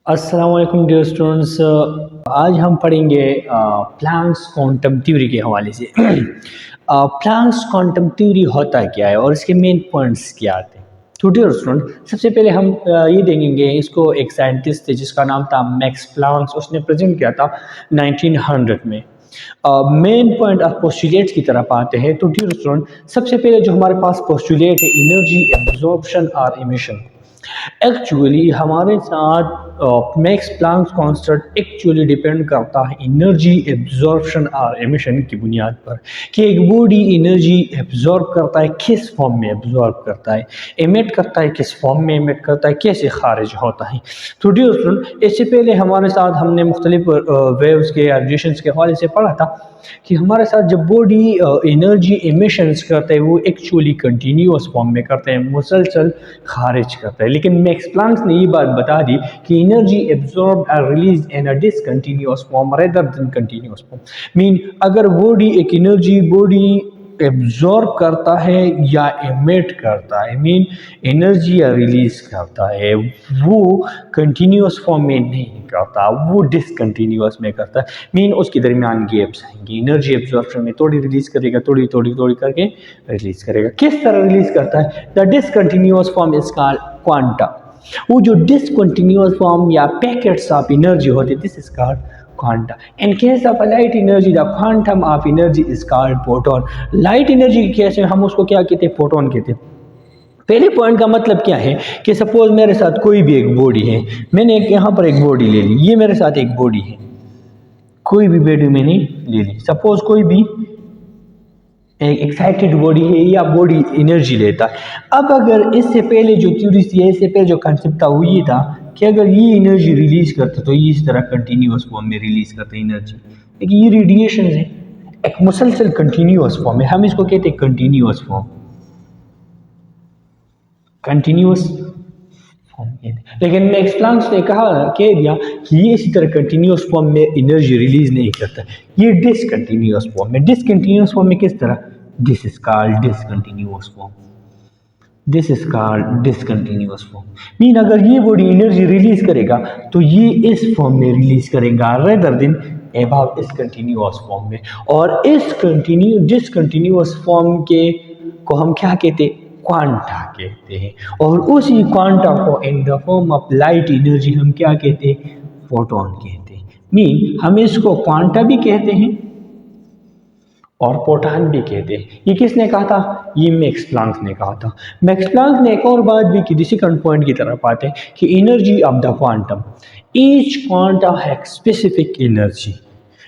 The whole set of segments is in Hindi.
अस्सलाम वालेकुम डियर स्टूडेंट्स। आज हम पढ़ेंगे प्लैंक्स क्वांटम थ्योरी के हवाले से। प्लैंक्स क्वांटम थ्योरी होता क्या है और इसके मेन पॉइंट्स क्या आते हैं। तो डियर स्टूडेंट, सबसे पहले हम ये देखेंगे, इसको एक साइंटिस्ट थे जिसका नाम था मैक्स प्लैंक्स, उसने प्रेजेंट किया था 1900 में। मेन पॉइंट ऑफ पोस्टुलेट्स की तरफ आते हैं। तो डियर स्टूडेंट, सबसे पहले जो हमारे पास पोस्टुलेट है एनर्जी एब्जॉर्प्शन और इमिशन। एक्चुअली हमारे साथ Max Planck constant actually depend करता है एनर्जी एब्जॉर्प्शन और एमिशन की बुनियाद पर कि एक बॉडी एनर्जी एब्जॉर्ब करता है, किस फॉर्म में एब्जॉर्ब करता है, एमिट करता है किस फॉर्म में एमिट करता है, कैसे खारिज होता है। तो डियर स्टूडेंट, इससे पहले हमारे साथ हमने मुख्तलिफ वेव्स के रेडिएशंस के हवाले से पढ़ा था कि हमारे साथ जब बॉडी एनर्जी एमिशंस करते हैं वो एक्चुअली कंटिन्यूस फॉर्म में करते हैं, मुसलसल खारिज करते हैं। लेकिन मैक्स प्लैंक ने ये बात बता दी कि एनर्जी एब्जॉर्ब्ड और रिलीज इन अ discontinuous form rather than continuous form. Mean अगर बॉडी एक एनर्जी बॉडी एब्जॉर्ब करता है या एमिट करता है, मीन एनर्जी या रिलीज करता है, वो कंटिन्यूअस फॉर्म में नहीं करता, वो डिसकंटिन्यूअस में करता है। मीन उसके दरमियान गैप्स आएंगे, एनर्जी एब्जॉर्प्शन में थोड़ी रिलीज करेगा, थोड़ी थोड़ी थोड़ी करके रिलीज करेगा। किस तरह रिलीज करता है? The discontinuous form is called quanta. वो जो डिसकंटिन्यूअस फॉर्म या पैकेट्स ऑफ एनर्जी होते, this is called quanta. In case of light energy the quantum of energy is called photon. Light energy के केस में हम उसको क्या कहते हैं? फोटोन कहते हैं। पहले पॉइंट का मतलब क्या है कि सपोज मेरे साथ कोई भी एक बॉडी है, मैंने यहाँ पर एक बॉडी ले ली, ये मेरे साथ एक बॉडी है, कोई भी बॉडी मैंने ले ली, सपोज कोई भी एक एक्साइटेड बॉडी है या बॉडी एनर्जी लेता है। अब अगर इससे पहले जो थ्योरी थी, इससे पहले जो कंसेप्ट था वो ये था कि अगर ये एनर्जी रिलीज करता तो ये इस तरह कंटिन्यूअस फॉर्म में रिलीज करता एनर्जी, लेकिन ये रेडिएशन है एक मुसलसल कंटिन्यूअस फॉर्म में, हम इसको कहते हैं कंटिन्यूअस फॉर्म, कंटिन्यूअस फॉर्म। लेकिन मैक्स प्लैंक ने कह दिया कि ये इसी तरह कंटिन्यूअस फॉर्म में एनर्जी रिलीज नहीं करता, ये डिसकंटिन्यूअस फॉर्म में। डिसकंटिन्यूअस फॉर्म में किस तरह? This is called discontinuous form, this is called discontinuous form. Mean अगर ये बॉडी एनर्जी रिलीज करेगा तो ये इस फॉर्म में रिलीज करेगा रेदर देन अबव इस कंटिन्यूअस फॉर्म में। और इस डिसकंटिन्यूअस फॉर्म के को हम क्या कहते हैं? क्वांटा कहते हैं। और उसी क्वांटा को इन the form of light energy हम क्या कहते हैं? फोटोन कहते हैं। मीन हम इसको क्वांटा भी कहते हैं और फोटॉन भी कहते हैं। ये किसने कहा था? ये मैक्स प्लैंक ने कहा था। मैक्स प्लैंक ने एक और बात भी की, सेकंड पॉइंट की तरफ आते हैं कि energy of the quantum, each quanta has specific energy.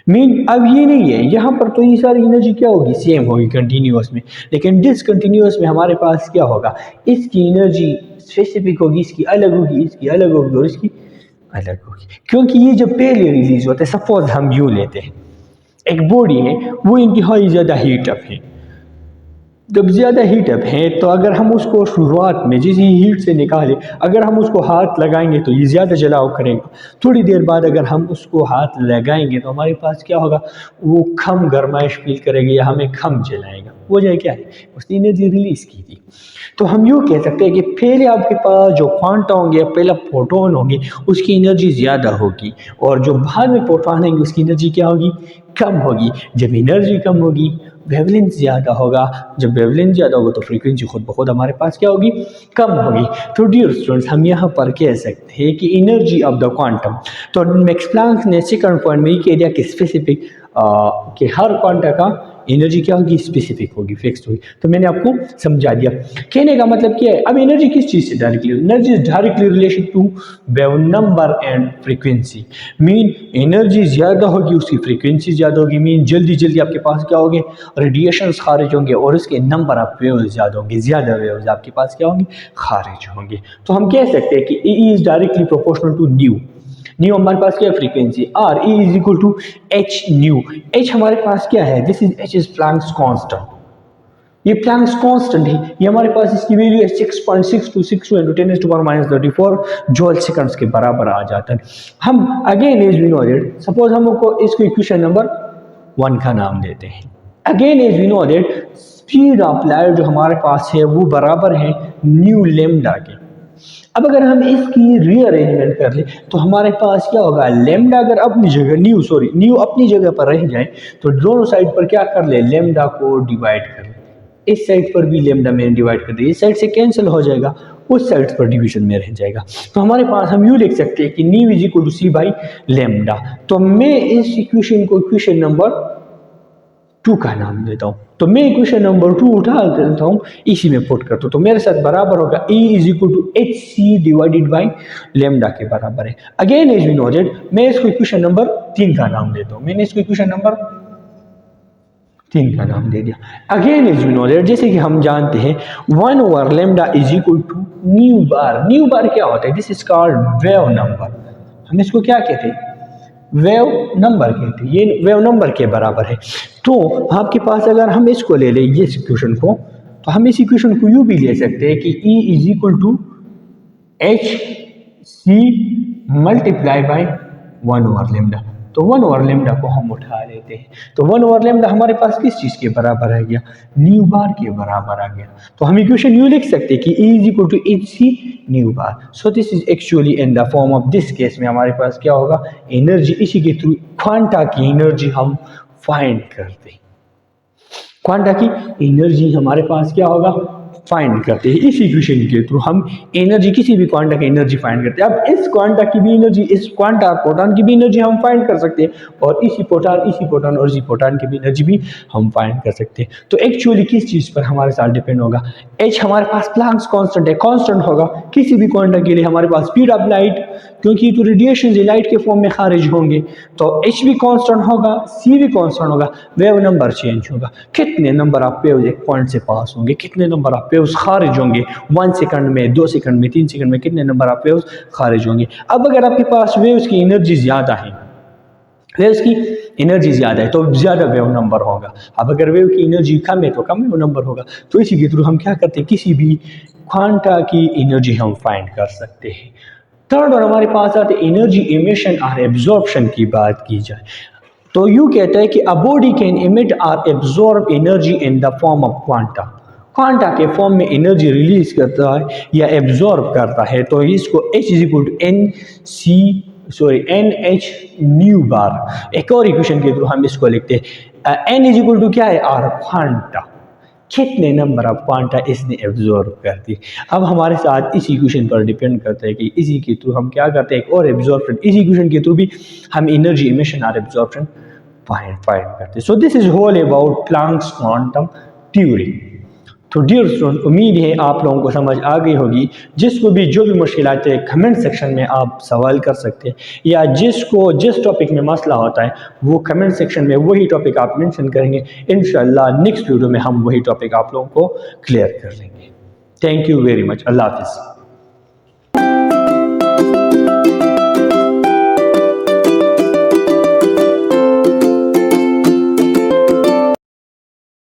Mean अब ये नहीं है यहाँ पर तो ये सारी एनर्जी क्या होगी? सेम होगी कंटिन्यूअस में, लेकिन डिसकंटिन्यूअस में हमारे पास क्या होगा? इसकी एनर्जी स्पेसिफिक होगी, इसकी अलग होगी, इसकी अलग होगी और इसकी अलग होगी। क्योंकि ये जब पहले रिलीज होता है, सपोज हम यूँ लेते हैं एक बॉडी है, वो इंतहाई ज़्यादा हीट अप है। जब ज़्यादा हीट अप है तो अगर हम उसको शुरुआत में जिस हीट से निकाले, अगर हम उसको हाथ लगाएंगे तो ये ज़्यादा जलाव करेगा। थोड़ी देर बाद अगर हम उसको हाथ लगाएंगे तो हमारे पास क्या होगा? वो कम गर्माइश फील करेगी या हमें कम जलाएगा। वजह क्या है? उसने एनर्जी रिलीज की थी। तो हम यूँ कह सकते हैं कि पहले आपके पास जो क्वांटा होंगे, पहला फोटोन होंगे, उसकी एनर्जी ज़्यादा होगी, और जो बाद में फोटोन आएंगे उसकी एनर्जी क्या होगी? कम होगी। जब एनर्जी कम होगी वेवलेंथ ज़्यादा होगा, जब वेवलेंथ ज़्यादा होगा तो फ्रीक्वेंसी खुद ब खुद हमारे पास क्या होगी? कम होगी। तो डियर स्टूडेंट्स, हम यहाँ पर कह सकते हैं कि एनर्जी ऑफ द क्वांटम, तो मैक्स प्लैंक ने सेकंड पॉइंट में ये कह दिया कि स्पेसिफिक, कि हर क्वांटा का एनर्जी क्या होगी? स्पेसिफिक होगी, फिक्स्ड होगी। तो मैंने आपको समझा दिया। कहने का मतलब क्या है? अब एनर्जी किस चीज़ से directly? Energy is directly relation to wave number and frequency. Mean energy ज़्यादा होगी, उसकी फ्रीक्वेंसी ज़्यादा होगी, मीन जल्दी जल्दी आपके पास क्या होंगे? रेडिएशन खारिज होंगे और इसके नंबर ऑफ वेव्स ज़्यादा होंगे, ज़्यादा वेव्स आपके पास क्या होंगे? खारिज होंगे। तो हम कह सकते हैं कि E is directly proportional to nu. Nu हमारे पास क्या है? फ्रीक्वेंसी। और E is equal to H nu. H हमारे पास क्या है? This is H is Planck's constant. ये प्लैंक्स कांस्टेंट है, ये हमारे पास इसकी वैल्यू है 6.6262 × 10⁻34 जूल सेकंड्स के बराबर आ जाता है। हम again as we know that, suppose हमको इसको इक्वेशन नंबर 1 का नाम देते हैं। Again as we know that speed of light जो हमारे पास है वो बराबर है न्यू लेमडा के। अब अगर हम इसकी रीअरेंजमेंट कर ले तो हमारे पास क्या होगा, लेमडा अगर अपनी जगह न्यू अपनी जगह पर रह जाए तो दोनों साइड पर क्या कर ले, लेमडा को डिवाइड कर ले। इस साइड पर भी लेमडा में डिवाइड कर दे, इस साइड से कैंसिल हो जाएगा, उस साइड पर डिवीजन में रह जाएगा। तो हमारे पास हम यूँ लिख सकते हैं कि nu is equal to c by lambda. तो मैं इस इक्वेशन को इक्वेशन नंबर 2 का नाम देता हूँ। तो मैं इक्वेशन नंबर 2 उठा देता हूँ, इसी में पुट करता हूँ। तो मेरे साथ बराबर होगा E is equal to h c divided by lambda के बराबर है। Again as we know that, मैं इसको इक्वेशन नंबर 3 का नाम देता हूँ। मैंने इसको इक्वेशन नंबर 3 का नाम दे दिया। Again as we know that, जैसे कि हम जानते हैं 1 over lambda is equal to nu bar. Nu bar क्या होता है, this is called wave number. हम इसको क्या कहते हैं, वेव नंबर कहते हैं। ये वेव नंबर के बराबर है। तो आपके पास अगर हम इसको ले लें ये इक्वेशन को, तो हम इस इक्वेशन को यूँ भी ले सकते हैं कि E is equal to h c multiply by 1 over lambda. तो 1 ओवर लेमडा को हम उठा लेते हैं। तो 1 ओवर लेमडा हमारे पास किस चीज़ के बराबर आ गया, न्यू बार के बराबर आ गया। तो हम इक्वेशन यूँ लिख सकते हैं कि E is equal to h c nu bar. So this is actually in the form of this case में हमारे पास क्या होगा, एनर्जी, इसी के थ्रू क्वांटा की एनर्जी हम फाइंड करते हैं। क्वांटा की एनर्जी हमारे पास क्या होगा, फाइंड करते हैं। इस इक्वेशन के थ्रू हम एनर्जी, किसी भी क्वांटा की एनर्जी फाइंड करते हैं। अब इस क्वांटा की भी एनर्जी, इस क्वांटा प्रोटॉन की भी एनर्जी हम फाइंड कर सकते हैं, और इसी प्रोटॉन और इसी प्रोटॉन की भी एनर्जी भी हम फाइंड कर सकते हैं। तो एक्चुअली किस चीज़ पर हमारे साथ डिपेंड होगा, एच हमारे पास प्लैंक्स कांस्टेंट है, कांस्टेंट होगा किसी भी क्वांटा के लिए। हमारे पास स्पीड ऑफ लाइट, क्योंकि तो रेडिएशन लाइट के फॉर्म में खारिज होंगे, तो एच भी कांस्टेंट होगा, सी भी कांस्टेंट होगा, वेव नंबर चेंज होगा। कितने नंबर ऑफ वेव्स एक पॉइंट से पास होंगे, कितने नंबर ऑफ वेव्स खारिज होंगे, 1 सेकंड में, 2 सेकंड में, 3 सेकंड में कितने नंबर ऑफ वेव्स खारिज होंगे। अब अगर आपके पास वेव्स की एनर्जी ज़्यादा है, वेव्स की एनर्जी ज़्यादा है तो ज़्यादा वेव नंबर होगा। अब अगर वेव की एनर्जी कम है तो कम वेव नंबर होगा। तो इसी के थ्रू हम क्या करते हैं, किसी भी क्वांटा की एनर्जी हम फाइंड कर सकते हैं। थर्ड और हमारे पास आते एनर्जी इमिशन और एब्जॉर्प्शन की बात की जाए तो यूँ कहता है कि अ बॉडी कैन इमिट और absorb energy in the form of quanta. Quanta के फॉर्म में एनर्जी रिलीज करता है या एब्जॉर्ब करता है। तो इसको H is equal to N H nu bar. एक और इक्वेशन के थ्रू हम इसको लिखते हैं N इज इक्वल टू क्या है, आर क्वांटा, कितने नंबर ऑफ क्वांटा इसने एब्जॉर्ब कर दी। अब हमारे साथ इस इक्वेशन पर डिपेंड करता है कि इसी के थ्रू हम क्या करते हैं, एक और एब्जॉर्प्शन, इस इक्वेशन के थ्रू भी हम एनर्जी इमिशन और एब्जॉर्प्शन फाइंड करते हैं। So this is whole about Planck's quantum theory. तो डियर स्टूडेंट, उम्मीद है आप लोगों को समझ आ गई होगी। जिसको भी जो भी मुश्किलात है कमेंट सेक्शन में आप सवाल कर सकते हैं, या जिसको जिस टॉपिक में मसला होता है वो कमेंट सेक्शन में वही टॉपिक आप मेंशन करेंगे। इंशाल्लाह नेक्स्ट वीडियो में हम वही टॉपिक आप लोगों को क्लियर कर लेंगे। Thank you very much. Allah हाफिज़।